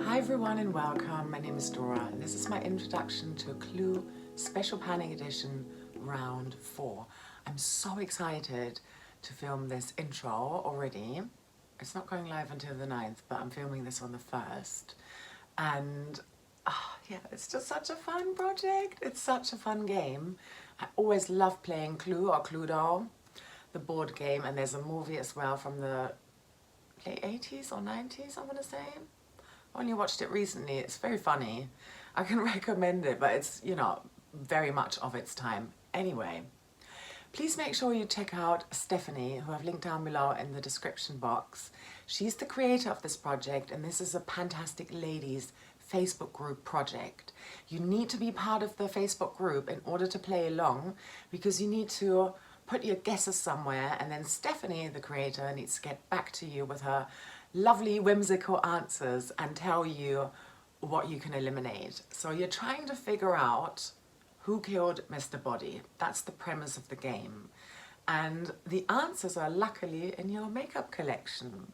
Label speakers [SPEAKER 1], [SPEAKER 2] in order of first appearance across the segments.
[SPEAKER 1] Hi everyone and welcome. My name is Dora and this is my introduction to Clue Special Panning Edition Round 4. I'm so excited to film this intro already. It's not going live until the 9th, but I'm filming this on the 1st. And yeah, it's just such a fun project. It's such a fun game. I always love playing Clue or Cluedo, the board game, and there's a movie as well from the late 80s or 90s, I want to say. I only watched it recently. It's very funny. I can recommend it, but it's, you know, very much of its time. Anyway, please make sure you check out Stephanie, who I've linked down below in the description box. She's the creator of this project, and this is a Fantastic Ladies Facebook group project. You need to be part of the Facebook group in order to play along, because you need to put your guesses somewhere, and then Stephanie, the creator, needs to get back to you with her lovely whimsical answers and tell you what you can eliminate. So you're trying to figure out who killed Mr. Body. That's the premise of the game. And the answers are luckily in your makeup collection.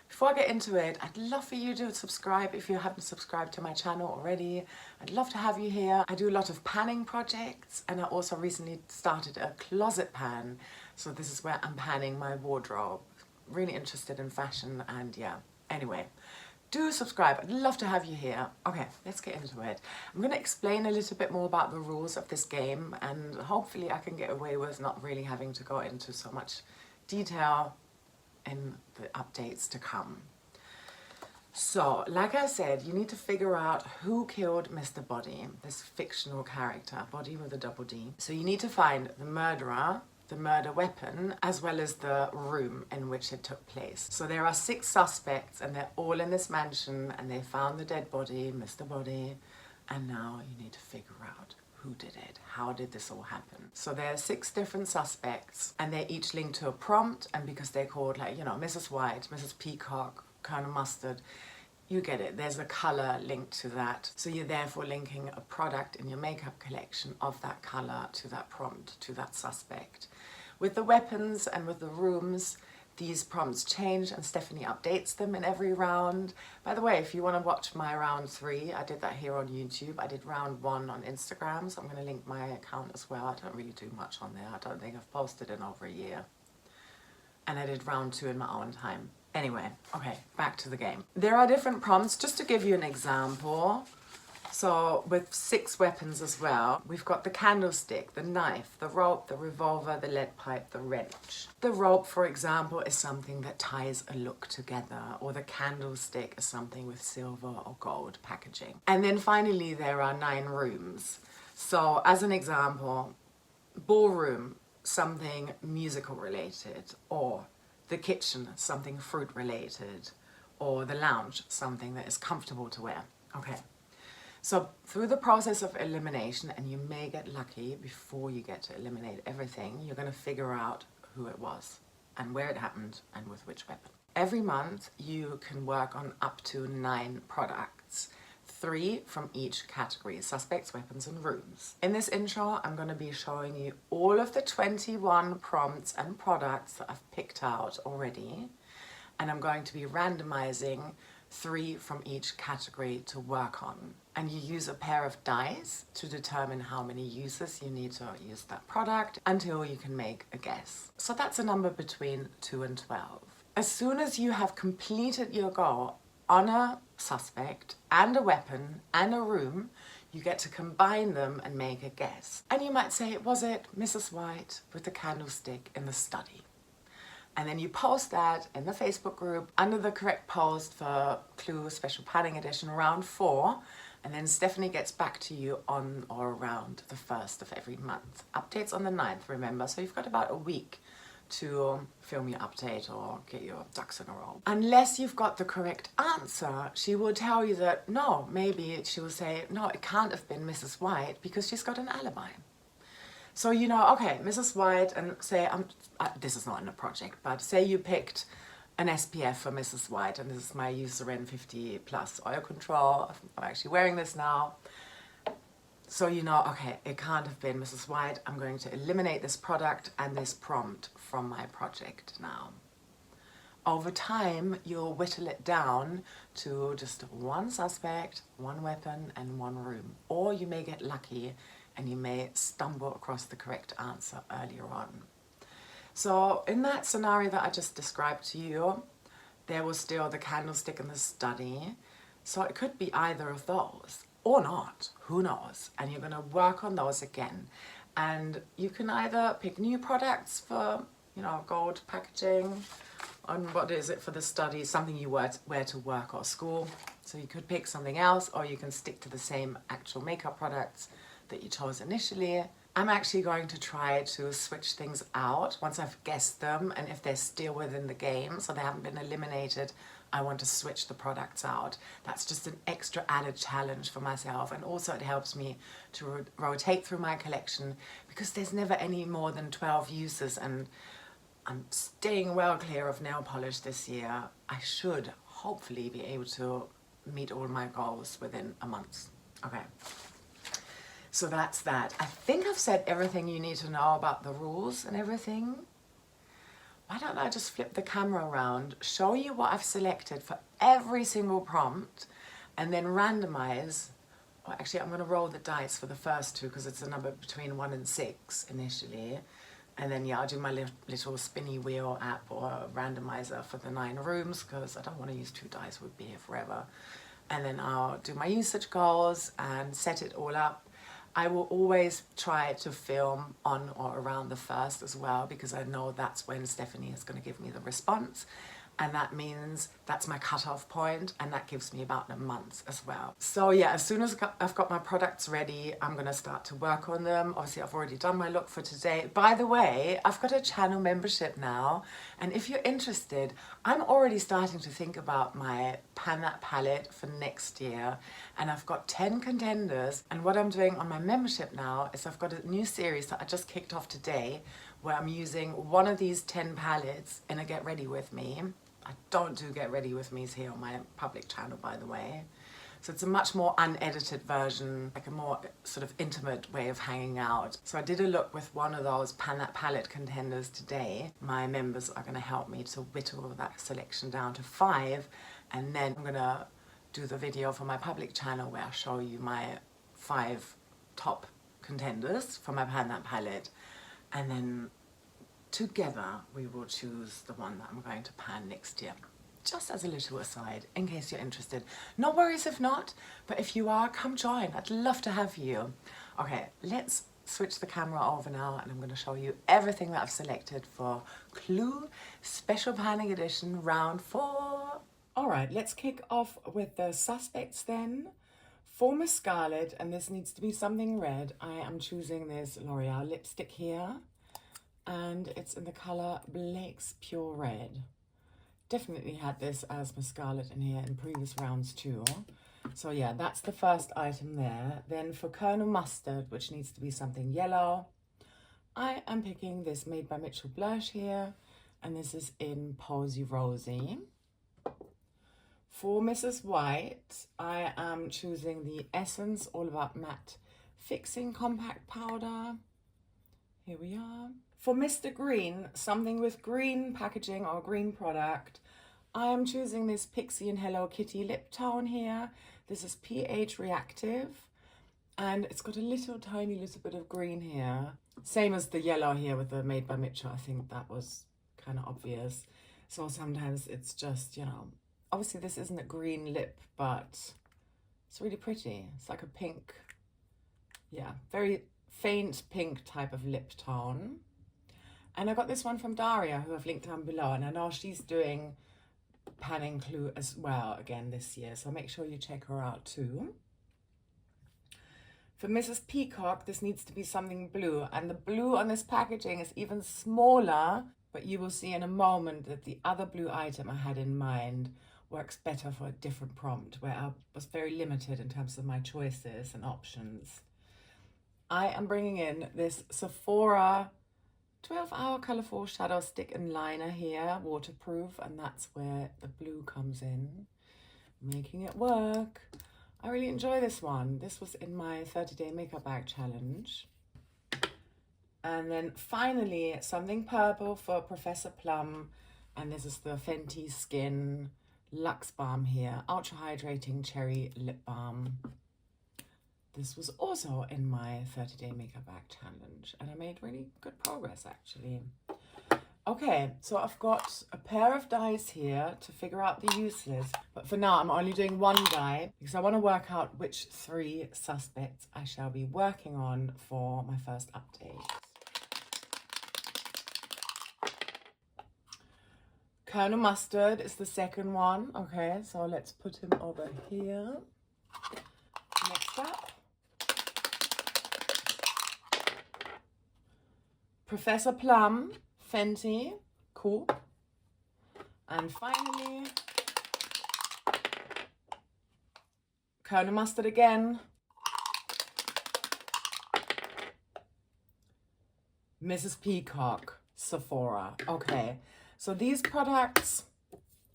[SPEAKER 1] Before I get into it, I'd love for you to subscribe if you haven't subscribed to my channel already. I'd love to have you here. I do a lot of panning projects, and I also recently started a closet pan. So this is where I'm panning my wardrobe. Really interested in fashion, and yeah, anyway, do subscribe. I'd love to have you here. Okay, let's get into it. I'm going to explain a little bit more about the rules of this game, and hopefully I can get away with not really having to go into so much detail in the updates to come. So, like I said, you need to figure out who killed Mr. Body, this fictional character, Body with a double D. So you need to find the murderer, the murder weapon, as well as the room in which it took place. So there are 6 suspects, and they're all in this mansion, and they found the dead body, Mr. Body, and now you need to figure out who did it. How did this all happen? So there are 6 different suspects, and they're each linked to a prompt, and because they're called, like, you know, Mrs. White, Mrs. Peacock, Colonel Mustard, you get it. There's a color linked to that. So you're therefore linking a product in your makeup collection of that color to that prompt, to that suspect. With the weapons and with the rooms, these prompts change, and Stephanie updates them in every round. By the way, if you want to watch my round 3, I did that here on YouTube. I did round 1 on Instagram, so I'm going to link my account as well. I don't really do much on there. I don't think I've posted in over a year. And I did round 2 in my own time. Anyway, okay, back to the game. There are different prompts, just to give you an example. So with 6 weapons as well, we've got the candlestick, the knife, the rope, the revolver, the lead pipe, the wrench. The rope, for example, is something that ties a look together, or the candlestick is something with silver or gold packaging. And then finally, there are 9 rooms. So as an example, ballroom, something musical related, or the kitchen, something fruit related, or the lounge, something that is comfortable to wear. Okay. So through the process of elimination, and you may get lucky before you get to eliminate everything, you're going to figure out who it was and where it happened and with which weapon. Every month you can work on up to 9 products, 3 from each category: suspects, weapons, and rooms. In this intro, I'm going to be showing you all of the 21 prompts and products that I've picked out already, and I'm going to be randomizing 3 from each category to work on. And you use a pair of dice to determine how many uses you need to use that product until you can make a guess. So that's a number between 2 and 12. As soon as you have completed your goal on a suspect and a weapon and a room, you get to combine them and make a guess. And you might say, was it Mrs. White with the candlestick in the study? And then you post that in the Facebook group under the correct post for Clue Special Panning Edition round 4. And then Stephanie gets back to you on or around the 1st of every month. Updates on the 9th, remember. So you've got about a week to film your update or get your ducks in a row. Unless you've got the correct answer, she will tell you that no, maybe she will say, no, it can't have been Mrs. White because she's got an alibi. So you know, okay, Mrs. White, and say, this is not in a project, but say you picked an SPF for Mrs. White, and this is my Eucerin 50 Plus Oil Control. I'm actually wearing this now. So you know, okay, it can't have been Mrs. White. I'm going to eliminate this product and this prompt from my project now. Over time, you'll whittle it down to just one suspect, one weapon, and one room. Or you may get lucky and you may stumble across the correct answer earlier on. So in that scenario that I just described to you, there was still the candlestick in the study. So it could be either of those or not, who knows? And you're gonna work on those again. And you can either pick new products for, gold packaging, on what is it for the study, something you wear to work or school. So you could pick something else, or you can stick to the same actual makeup products that you chose initially. I'm actually going to try to switch things out once I've guessed them, and if they're still within the game, so they haven't been eliminated, I want to switch the products out. That's just an extra added challenge for myself, and also it helps me to rotate through my collection, because there's never any more than 12 uses, and I'm staying well clear of nail polish this year. I should hopefully be able to meet all my goals within a month. Okay, so that's that. I think I've said everything you need to know about the rules and everything. Why don't I just flip the camera around, show you what I've selected for every single prompt, and then randomize. Well, actually, I'm gonna roll the dice for the first two because it's a number between 1 and 6 initially. And then, yeah, I'll do my little spinny wheel app or randomizer for the 9 rooms, because I don't want to use 2 dice, would be here forever. And then I'll do my usage goals and set it all up. I will always try to film on or around the 1st as well, because I know that's when Stephanie is going to give me the response. And that means that's my cutoff point, and that gives me about a month as well. So yeah, as soon as I've got my products ready, I'm gonna start to work on them. Obviously, I've already done my look for today. By the way, I've got a channel membership now, and if you're interested, I'm already starting to think about my Pan That palette for next year, and I've got 10 contenders. And what I'm doing on my membership now is I've got a new series that I just kicked off today, where I'm using one of these 10 palettes in a Get Ready With Me. I don't do Get Ready With Me's here on my public channel, by the way. So it's a much more unedited version, like a more sort of intimate way of hanging out. So I did a look with one of those Pan That palette contenders today. My members are gonna help me to whittle that selection down to 5. And then I'm gonna do the video for my public channel where I show you my 5 top contenders for my Pan That palette. And then together we will choose the one that I'm going to pan next year. Just as a little aside, in case you're interested. No worries if not, but if you are, come join. I'd love to have you. Okay, let's switch the camera over now, and I'm going to show you everything that I've selected for Clue Special Panning Edition Round 4. All right, let's kick off with the suspects then. For Miss Scarlet, and this needs to be something red, I am choosing this L'Oreal lipstick here. And it's in the colour Blake's Pure Red. Definitely had this as Miss Scarlet in here in previous rounds too. So yeah, that's the first item there. Then for Colonel Mustard, which needs to be something yellow, I am picking this Made by Mitchell blush here, and this is in Posy Rosy. For Mrs. White, I am choosing the Essence All About Matte Fixing Compact Powder. Here we are. For Mr. Green, something with green packaging or green product, I am choosing this Pixie and Hello Kitty lip tone here. This is pH reactive, and it's got a tiny little bit of green here. Same as the yellow here with the Made by Mitchell. I think that was kind of obvious. So sometimes it's just, obviously this isn't a green lip, but it's really pretty. It's like a pink, yeah, very faint pink type of lip tone. And I got this one from Daria, who I've linked down below, and I know she's doing panning Clue as well again this year, so make sure you check her out too. For Mrs. Peacock, this needs to be something blue, and the blue on this packaging is even smaller, but you will see in a moment that the other blue item I had in mind works better for a different prompt, where I was very limited in terms of my choices and options. I am bringing in this Sephora 12-hour colourful shadow stick and liner here, waterproof, and that's where the blue comes in, making it work. I really enjoy this one. This was in my 30-day makeup bag challenge. And then finally, something purple for Professor Plum. And this is the Fenty Skin Luxe Balm here, Ultra Hydrating Cherry Lip Balm. This was also in my 30-day makeup bag challenge, and I made really good progress actually. Okay, so I've got a pair of dies here to figure out the uses, but for now I'm only doing one die because I want to work out which 3 suspects I shall be working on for my first update. Colonel Mustard is the second one. Okay, so let's put him over here. Next up, Professor Plum, Fenty, cool. And finally, Colonel Mustard again, Mrs. Peacock, Sephora. Okay, so these products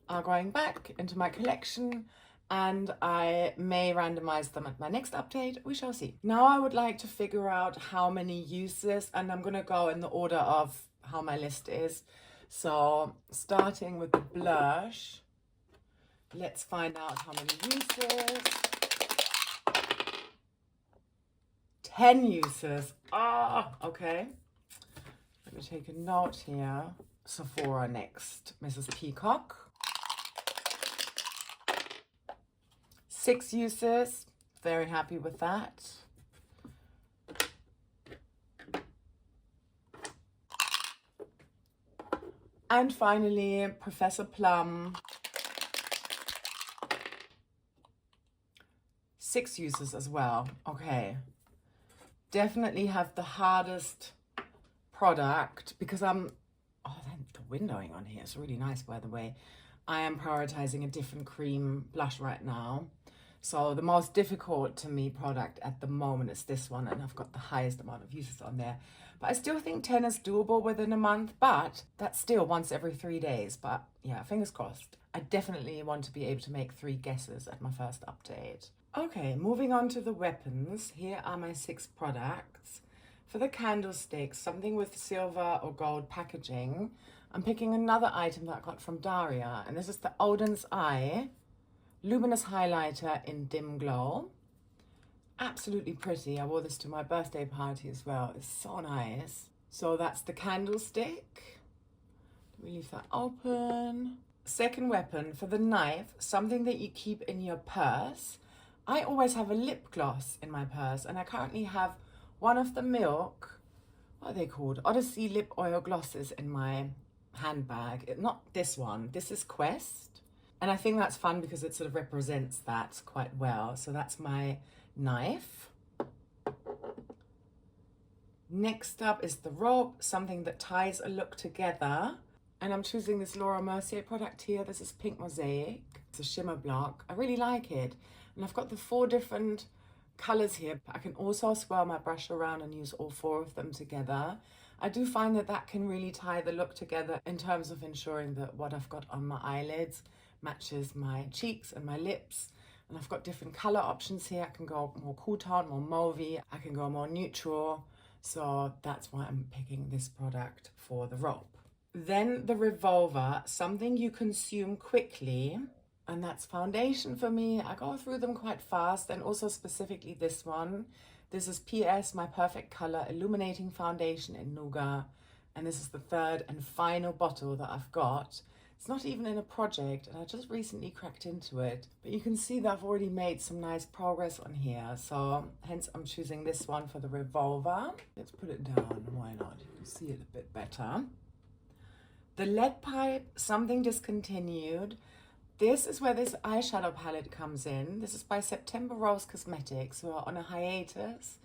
[SPEAKER 1] are going back into my collection and I may randomize them at my next update. We shall see. Now I would like to figure out how many uses, and I'm gonna go in the order of how my list is. So starting with the blush, let's find out how many uses. 10 uses. Okay. Let me take a note here. Sephora next, Mrs. Peacock. 6 uses, very happy with that. And finally, Professor Plum. 6 uses as well. Okay. Definitely have the hardest product because the windowing on here is really nice, by the way. I am prioritizing a different cream blush right now. So the most difficult to me product at the moment is this one, and I've got the highest amount of uses on there. But I still think 10 is doable within a month, but that's still once every 3 days. But yeah, fingers crossed. I definitely want to be able to make 3 guesses at my first update. Okay, moving on to the weapons. Here are my 6 products. For the candlesticks, something with silver or gold packaging, I'm picking another item that I got from Daria, and this is the Odin's Eye Luminous Highlighter in Dim Glow. Absolutely pretty. I wore this to my birthday party as well. It's so nice. So that's the candlestick. Let me leave that open. Second weapon, for the knife, something that you keep in your purse. I always have a lip gloss in my purse, and I currently have one of the Milk, what are they called? Odyssey lip oil glosses in my handbag. Not this one. This is Quest. And I think that's fun because it sort of represents that quite well. So that's my knife. Next up is the rope, something that ties a look together. And I'm choosing this Laura Mercier product here. This is Pink Mosaic. It's a shimmer block. I really like it. And I've got the 4 different colors here. I can also swirl my brush around and use all 4 of them together. I do find that that can really tie the look together in terms of ensuring that what I've got on my eyelids matches my cheeks and my lips. And I've got different color options here. I can go more cool tone, more mauvey. I can go more neutral. So that's why I'm picking this product for the rope. Then the revolver, something you consume quickly. And that's foundation for me. I go through them quite fast, and also specifically this one. This is PS My Perfect Color Illuminating Foundation in Nougat. And this is the 3rd and final bottle that I've got. It's not even in a project, and I just recently cracked into it. But you can see that I've already made some nice progress on here. So hence I'm choosing this one for the revolver. Let's put it down, why not? You can see it a bit better. The lead pipe, something discontinued. This is where this eyeshadow palette comes in. This is by September Rose Cosmetics, who are on a hiatus.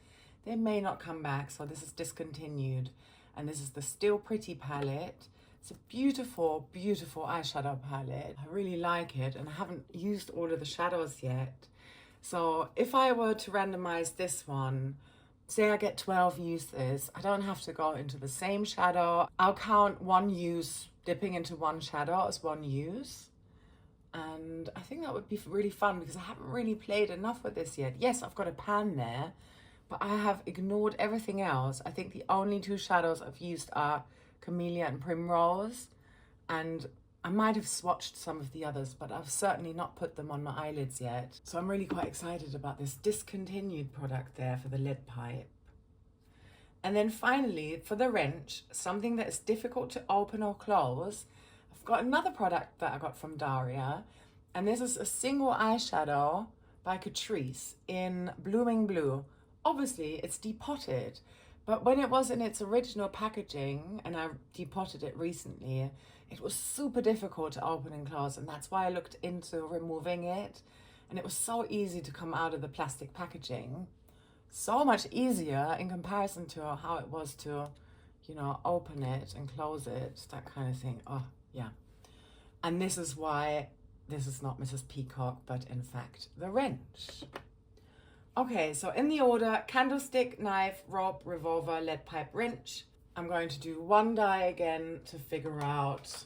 [SPEAKER 1] They may not come back, so this is discontinued. And this is the Still Pretty palette. It's a beautiful, beautiful eyeshadow palette. I really like it, and I haven't used all of the shadows yet. So if I were to randomize this one, say I get 12 uses, I don't have to go into the same shadow. I'll count 1 use, dipping into 1 shadow as 1 use. And I think that would be really fun because I haven't really played enough with this yet. Yes, I've got a pan there, but I have ignored everything else. I think the only 2 shadows I've used are Camellia and Primrose. And I might have swatched some of the others, but I've certainly not put them on my eyelids yet. So I'm really quite excited about this discontinued product there for the lead pipe. And then finally, for the wrench, something that is difficult to open or close, I've got another product that I got from Daria. And this is a single eyeshadow by Catrice in Blooming Blue. Obviously, it's depotted, but when it was in its original packaging, and I depotted it recently, it was super difficult to open and close, and that's why I looked into removing it. And it was so easy to come out of the plastic packaging. So much easier in comparison to how it was to, you know, open it and close it, that kind of thing. Oh, yeah. And this is why this is not Mrs. Peacock, but in fact, the wrench. Okay, so in the order, candlestick, knife, rope, revolver, lead pipe, wrench. I'm going to do one die again to figure out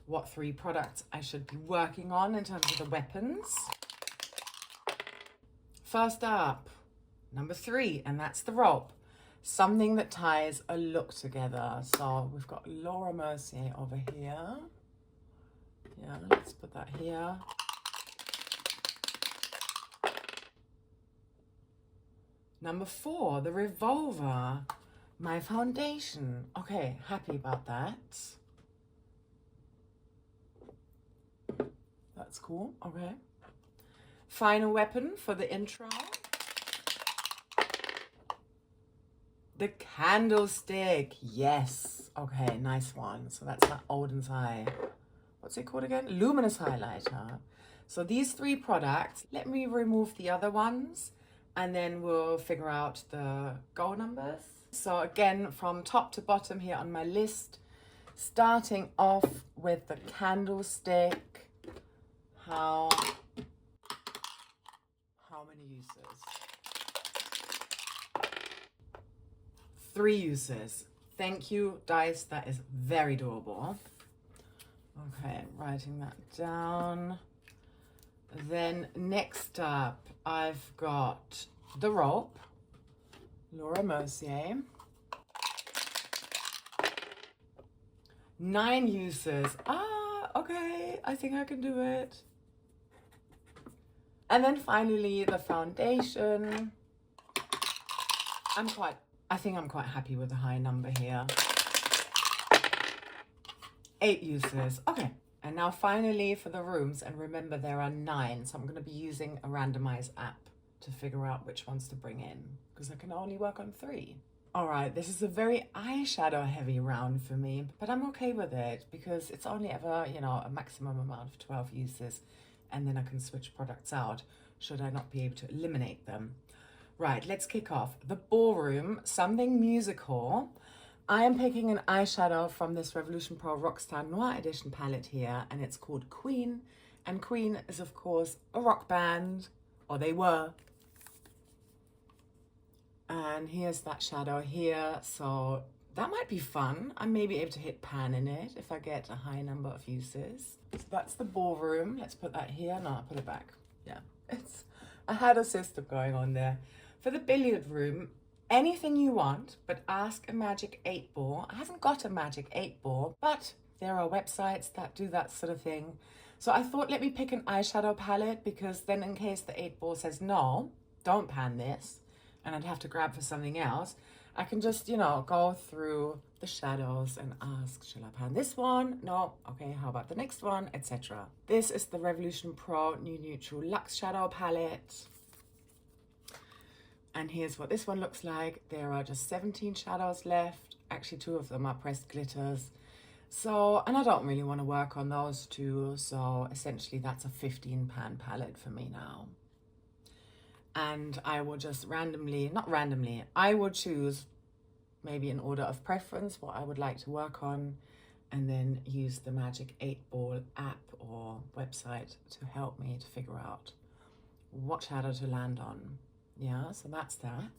[SPEAKER 1] what 3 products I should be working on in terms of the weapons. First up, number 3, and that's the rope. Something that ties a look together. So we've got Laura Mercier over here. Yeah, let's put that here. Number 4, the revolver. My foundation. Okay, happy about that. That's cool, okay. Final weapon for the intro. The candlestick, yes. Okay, nice one. So that's my Odin's Eye. What's it called again? Luminous highlighter. So these 3 products, let me remove the other ones and then we'll figure out the go numbers. So again, from top to bottom here on my list, starting off with the candlestick. How many uses? 3 uses. Thank you, dice. That is very doable. Okay, writing that down. Then next up, I've got the rope, Laura Mercier. 9 uses. Okay, I think I can do it. And then finally, the foundation. I think I'm quite happy with the high number here. 8 uses. Okay. And now finally for the rooms, and remember there are 9, so I'm going to be using a randomized app to figure out which ones to bring in, because I can only work on 3. All right, this is a very eyeshadow heavy round for me, but I'm okay with it because it's only ever, you know, a maximum amount of 12 uses, and then I can switch products out should I not be able to eliminate them. Right, let's kick off. The ballroom, something musical. I am picking an eyeshadow from this Revolution Pro Rockstar Noir Edition palette here, and it's called Queen. And Queen is, of course, a rock band, or they were. And here's that shadow here, so that might be fun. I may be able to hit pan in it if I get a high number of uses. So that's the ballroom. Let's put that here. No, I'll put it back. Yeah, I had a system going on there. For the billiard room, anything you want, but ask a magic 8-ball. I haven't got a magic 8-ball, but there are websites that do that sort of thing. So I thought, let me pick an eyeshadow palette, because then in case the 8-ball says, no, don't pan this, and I'd have to grab for something else, I can just, you know, go through the shadows and ask, shall I pan this one? No. Okay, how about the next one? Etc. This is the Revolution Pro New Neutral Luxe Shadow Palette. And here's what this one looks like. There are just 17 shadows left. Actually, 2 of them are pressed glitters. So, and I don't really want to work on those 2. So essentially that's a 15 pan palette for me now. And I will just I will choose maybe in order of preference what I would like to work on, and then use the Magic 8-Ball app or website to help me to figure out what shadow to land on. Yeah, so that's that.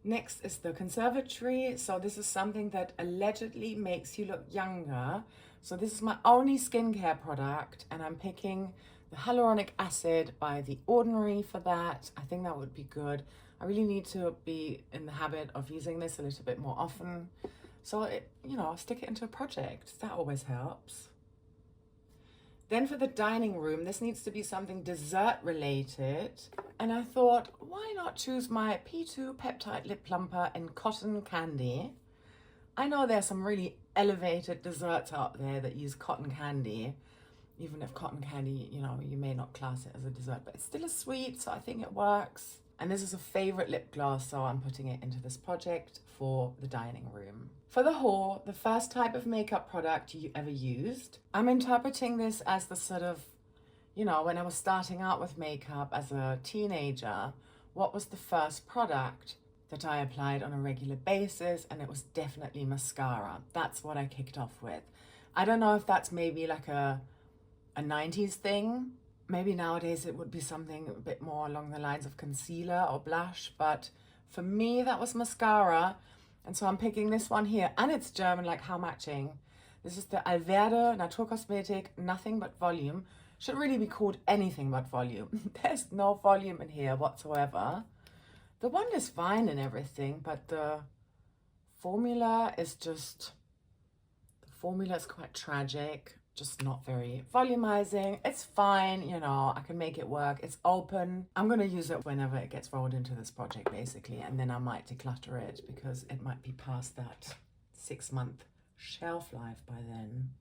[SPEAKER 1] Next is the conservatory. So this is something that allegedly makes you look younger. So this is my only skincare product, and I'm picking the hyaluronic acid by The Ordinary for that. I think that would be good. I really need to be in the habit of using this a little bit more often. So, you know, stick it into a project. That always helps. Then for the dining room, this needs to be something dessert related. And I thought, why not choose my P2 Peptide Lip Plumper in Cotton Candy? I know there's some really elevated desserts out there that use cotton candy, even if cotton candy, you know, you may not class it as a dessert, but it's still a sweet, so I think it works. And this is a favorite lip gloss, so I'm putting it into this project for the dining room. For the haul, the first type of makeup product you ever used. I'm interpreting this as the sort of, you know, when I was starting out with makeup as a teenager, what was the first product that I applied on a regular basis? And it was definitely mascara. That's what I kicked off with. I don't know if that's maybe like a 90s thing. Maybe nowadays it would be something a bit more along the lines of concealer or blush, but for me that was mascara. And so I'm picking this one here, and it's German, like how matching. This is the Alverde Naturkosmetik Nothing But Volume. Should really be called anything but volume. There's no volume in here whatsoever. The wand is fine and everything, but the formula is quite tragic. Just not very volumizing. It's fine, you know, I can make it work. It's open. I'm gonna use it whenever it gets rolled into this project basically, and then I might declutter it because it might be past that 6-month shelf life by then.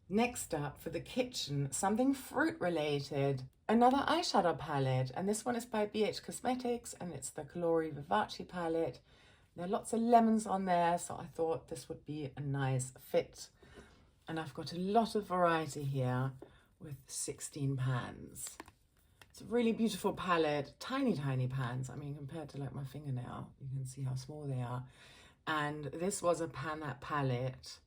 [SPEAKER 1] Next up for the kitchen, something fruit related. Another eyeshadow palette, and this one is by BH Cosmetics, and it's the Colori Vivace palette. There are lots of lemons on there, so I thought this would be a nice fit. And I've got a lot of variety here with 16 pans. It's a really beautiful palette, tiny, tiny pans. I mean, compared to like my fingernail, you can see how small they are. And this was a palette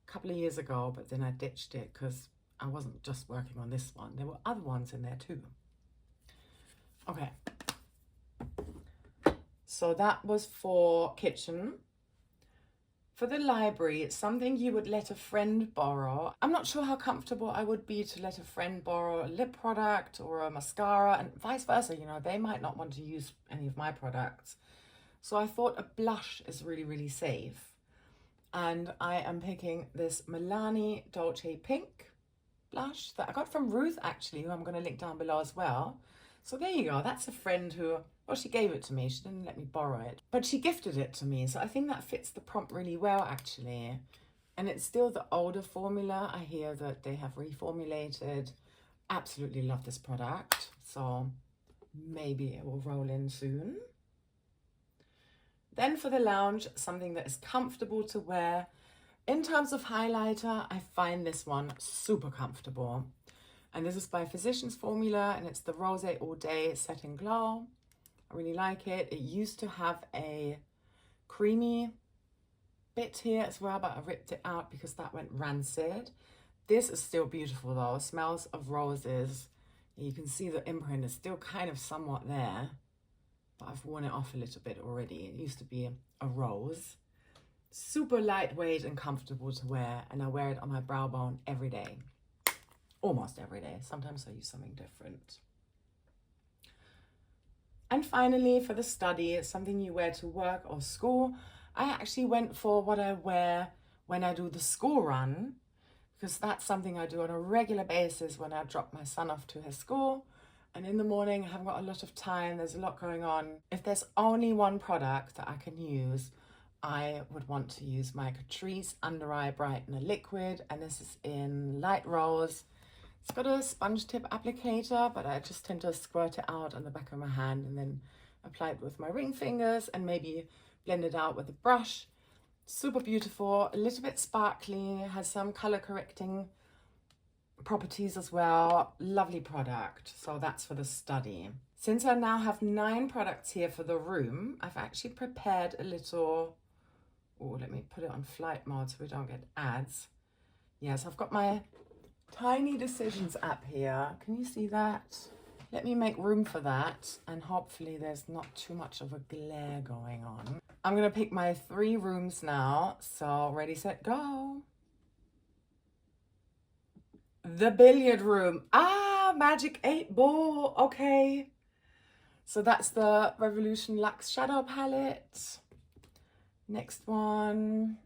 [SPEAKER 1] a couple of years ago, but then I ditched it because I wasn't just working on this one. There were other ones in there too. Okay. So that was for kitchen. For the library, it's something you would let a friend borrow. I'm not sure how comfortable I would be to let a friend borrow a lip product or a mascara, and vice versa, you know, they might not want to use any of my products. So I thought a blush is really, really safe. And I am picking this Milani Dolce Pink blush that I got from Ruth, actually, who I'm going to link down below as well. So there you go. That's a friend who, well, she gave it to me. She didn't let me borrow it, but she gifted it to me. So I think that fits the prompt really well, actually. And it's still the older formula. I hear that they have reformulated. Absolutely love this product. So maybe it will roll in soon. Then for the lounge, something that is comfortable to wear. In terms of highlighter, I find this one super comfortable. And this is by Physicians Formula, and it's the Rose All Day Set and Glow. I really like it. It used to have a creamy bit here as well, but I ripped it out because that went rancid. This is still beautiful though. It smells of roses. You can see the imprint is still kind of somewhat there, but I've worn it off a little bit already. It used to be a rose. Super lightweight and comfortable to wear, and I wear it on my brow bone every day. Almost every day. Sometimes I use something different. And finally, for the study, something you wear to work or school. I actually went for what I wear when I do the school run, because that's something I do on a regular basis when I drop my son off to his school. And in the morning, I haven't got a lot of time. There's a lot going on. If there's only one product that I can use, I would want to use my Catrice Under Eye Brightener Liquid. And this is in Light Rose. It's got a sponge tip applicator, but I just tend to squirt it out on the back of my hand and then apply it with my ring fingers and maybe blend it out with a brush. Super beautiful, a little bit sparkly, has some color correcting properties as well. Lovely product. So that's for the study. Since I now have 9 products here for the room, I've actually prepared a little, oh, let me put it on flight mode so we don't get ads. Yes, I've got my Tiny Decisions app here. Can you see that? Let me make room for that, and hopefully there's not too much of a glare going on. I'm gonna pick my 3 rooms now. So ready, set, go. The billiard room. Ah, Magic 8 Ball. Okay. So that's the Revolution Luxe Shadow Palette. Next one.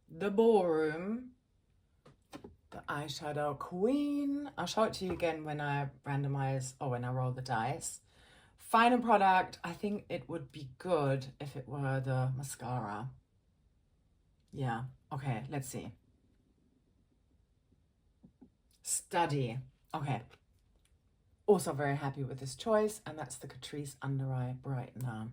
[SPEAKER 1] The Ballroom. the eyeshadow queen. I'll show it to you again when I randomize or when I roll the dice. Final product, I think it would be good if it were the mascara. Yeah, okay, let's see. Study. Okay. Also very happy with this choice, and that's the Catrice Under Eye Brightener.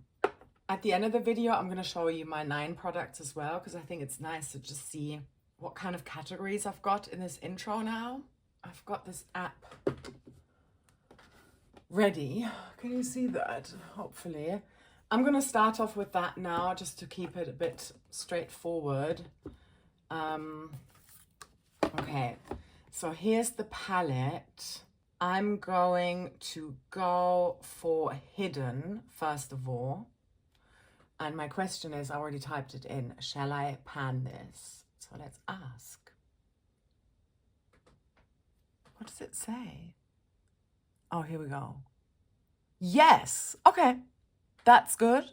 [SPEAKER 1] At the end of the video, I'm going to show you my 9 products as well, because I think it's nice to just see what kind of categories I've got in this intro now. I've got this app ready. Can you see that? Hopefully. I'm going to start off with that now, just to keep it a bit straightforward. Okay, so here's the palette. I'm going to go for Hidden, first of all. And my question is, I already typed it in, shall I pan this? So let's ask. What does it say? Oh, here we go. Yes, okay, that's good.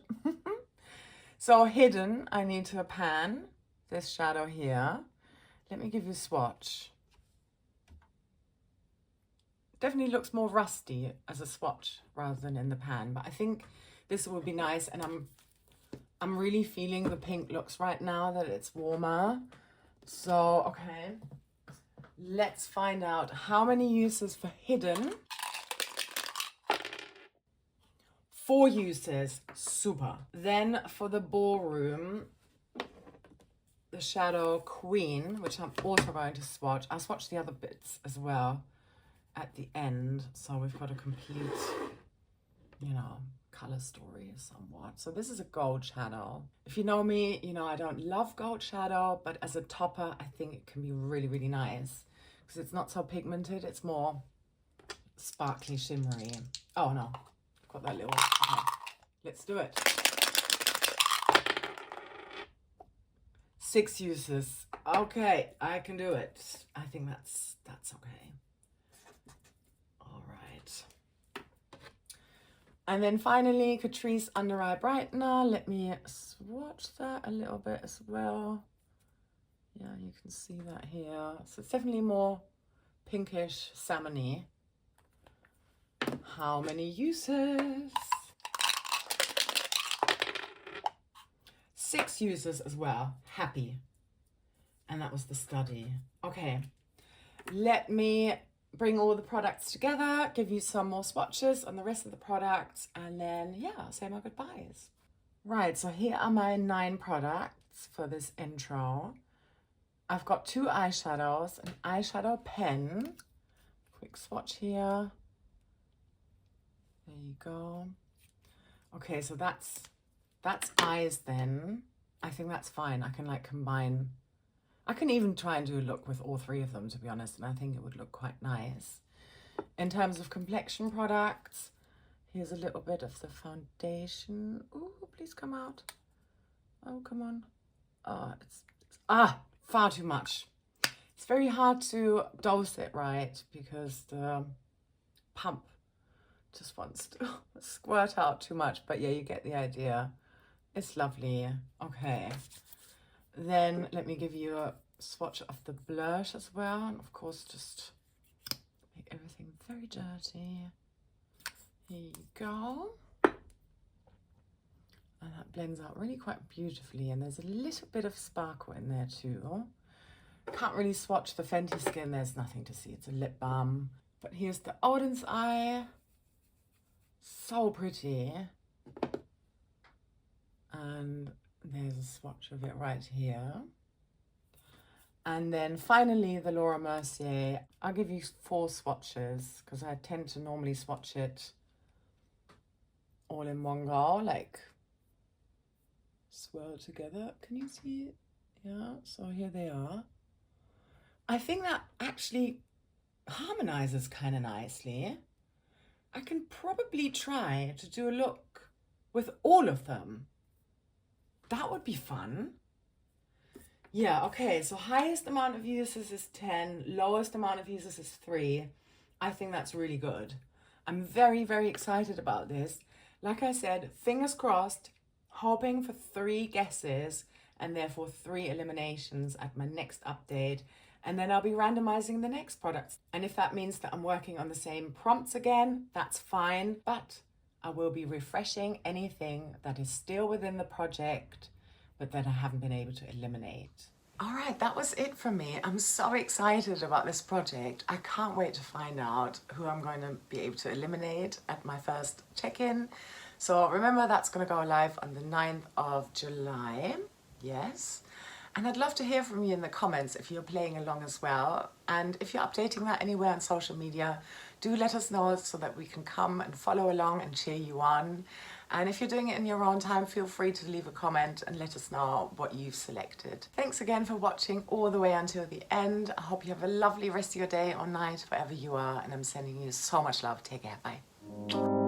[SPEAKER 1] So Hidden, I need to pan this shadow here. Let me give you a swatch. Definitely looks more rusty as a swatch rather than in the pan, but I think this will be nice, and I'm really feeling the pink looks right now that it's warmer. So, okay, let's find out how many uses for Hidden. 4 uses, super. Then for the Ballroom, the Shadow Queen, which I'm also going to swatch. I'll swatch the other bits as well at the end, so we've got a complete, you know, color story somewhat. So this is a gold shadow. If you know me, you know I don't love gold shadow, but as a topper, I think it can be really, really nice because it's not so pigmented. It's more sparkly, shimmery. Oh no, I've got that little, okay, let's do it. 6 uses. Okay, I can do it. I think that's okay. All right. And then finally, Catrice Under Eye Brightener. Let me swatch that a little bit as well. Yeah, you can see that here. So it's definitely more pinkish, salmony. How many uses? 6 uses as well. Happy. And that was the Study. Okay, let me bring all the products together, give you some more swatches on the rest of the products, and then, yeah, I'll say my goodbyes. Right, so here are my 9 products for this intro. I've got 2 eyeshadows, an eyeshadow pen, quick swatch here. There you go. Okay, so that's eyes then. I think that's fine. I can like combine. I can even try and do a look with all 3 of them, to be honest, and I think it would look quite nice. In terms of complexion products, here's a little bit of the foundation. Ooh, please come out. Oh, come on. Oh, it's far too much. It's very hard to dose it right because the pump just wants to squirt out too much, but yeah, you get the idea. It's lovely. Okay. Then let me give you a swatch of the blush as well. And of course, just make everything very dirty. Here you go. And that blends out really quite beautifully. And there's a little bit of sparkle in there too. Can't really swatch the Fenty Skin. There's nothing to see. It's a lip balm. But here's the Odin's Eye. So pretty. And there's a swatch of it right here. And then finally, the Laura Mercier. I'll give you 4 swatches because I tend to normally swatch it all in one go, like swirl together. Can you see it? Yeah, so here they are. I think that actually harmonizes kind of nicely. I can probably try to do a look with all of them. That would be fun. Yeah, okay, so highest amount of uses is 10, lowest amount of uses is 3. I think that's really good. I'm very, very excited about this. Like I said, fingers crossed, hoping for 3 guesses and therefore 3 eliminations at my next update. and then I'll be randomizing the next products. And if that means that I'm working on the same prompts again, that's fine, but I will be refreshing anything that is still within the project, but that I haven't been able to eliminate. All right, that was it for me. I'm so excited about this project. I can't wait to find out who I'm going to be able to eliminate at my first check-in. So remember, that's going to go live on the 9th of July. Yes. And I'd love to hear from you in the comments if you're playing along as well. And if you're updating that anywhere on social media, do let us know so that we can come and follow along and cheer you on. And if you're doing it in your own time, feel free to leave a comment and let us know what you've selected. Thanks again for watching all the way until the end. I hope you have a lovely rest of your day or night, wherever you are. And I'm sending you so much love. Take care. Bye.